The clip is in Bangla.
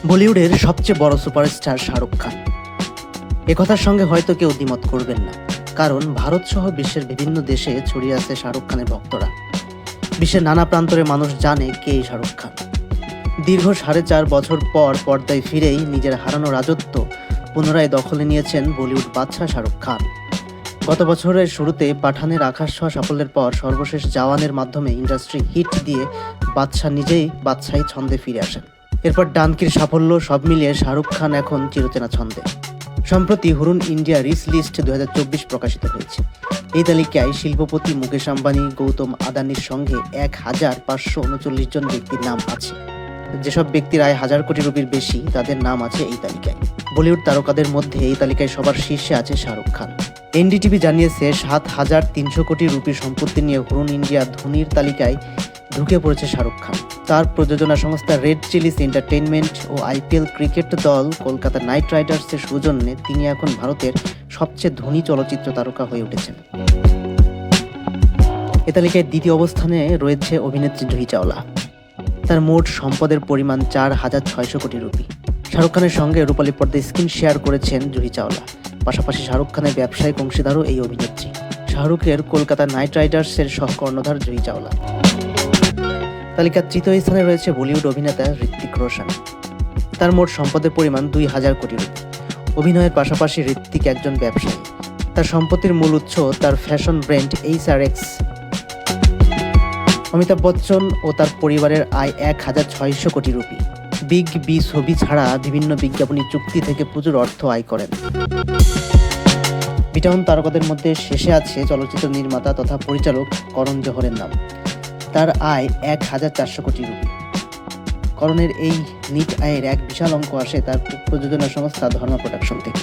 বলিউডের সবচেয়ে বড় সুপারস্টার শাহরুখ খান। একথার সঙ্গে হয়তো কেউ দ্বিমত করবেন না, কারণ ভারত সহ বিশ্বের বিভিন্ন দেশে ছড়িয়ে আছে শাহরুখ খানের ভক্তরা। বিশ্বের নানা প্রান্তরে মানুষ জানে কে এই শাহরুখ খান। দীর্ঘ 4.5 বছর পর পর্দায় ফিরেই নিজের হারানো রাজত্ব পুনরায় দখলে নিয়েছেন বলিউড বাদশা শাহরুখ খান। গত বছরের শুরুতে পাঠানের আকাশ ছোঁয়া সাফল্যের পর সর্বশেষ জওয়ানের মাধ্যমে ইন্ডাস্ট্রি হিট দিয়ে বাদশা নিজেই বাদশাহী ছন্দে ফিরে আসেন। এরপর ডানকির সাফল্য সব মিলিয়ে শাহরুখ খান এখন চিরচেনা ছন্দে। সম্প্রতি হুরুন ইন্ডিয়া রিচ লিস্ট 2024 প্রকাশিত হয়েছে। এই তালিকায় শিল্পপতি মুকেশ আম্বানি, গৌতম আদানির সঙ্গে 1539 জন ব্যক্তির নাম আছে। যেসব ব্যক্তির আয় 1000 কোটি রুপির বেশি, তাদের নাম আছে এই তালিকায়। বলিউড তারকাদের মধ্যে এই তালিকায় সবার শীর্ষে আছে শাহরুখ খান। এনডিটিভি জানিয়েছে 7300 কোটি রুপির সম্পত্তি নিয়ে হুরুন ইন্ডিয়া ধনীর তালিকায় ঢুকে পড়েছে শাহরুখ খান। তার প্রযোজনা সংস্থা রেড চিলিস এন্টারটেইনমেন্ট ও আইপিএল ক্রিকেট দল কলকাতা নাইট রাইডার্সের সৌজন্যে তিনি এখন ভারতের সবচেয়ে ধনী চলচ্চিত্র তারকা হয়ে উঠেছেন। এ তালিকায় দ্বিতীয় অবস্থানে রয়েছে অভিনেত্রী জুহি চাওলা। তার মোট সম্পদের পরিমাণ 4600 কোটি রুপি। শাহরুখ খানের সঙ্গে রূপালী পর্দায় স্ক্রিন শেয়ার করেছেন জুহি চাওলা। পাশাপাশি শাহরুখ খানের ব্যবসায়িক অংশীদারও এই অভিনেত্রী। শাহরুখের কলকাতা নাইট রাইডার্সের সহকর্ণধার জুহি চাওলা। তালিকার তৃতীয় স্থানে রয়েছে বলিউড অভিনেতা ঋত্বিক রোশন। তার মোট সম্পদের পরিমাণ 2000 কোটি রুপি। অভিনয়ের পাশাপাশি ঋত্বিক একজন ব্যবসায়ী। তার সম্পত্তির মূল উৎস তার fashion brand HRX। Amitabh Bachchan ও তার পরিবারের আয় 1600 কোটি রুপি। বিগ বি ছবি ছাড়া বিভিন্ন বিজ্ঞাপনী চুক্তি থেকে প্রচুর অর্থ আয় করেন। বিটাউন তারকাদের মধ্যে শেষে আছে চলচ্চিত্র নির্মাতা তথা পরিচালক করণ জোহরের নাম। তার আয় 1400 কোটি রুপি। করণের এই নিট আয়ের এক বিশাল অঙ্ক আসে তার প্রযোজনা সংস্থা ধর্মা প্রোডাকশন থেকে।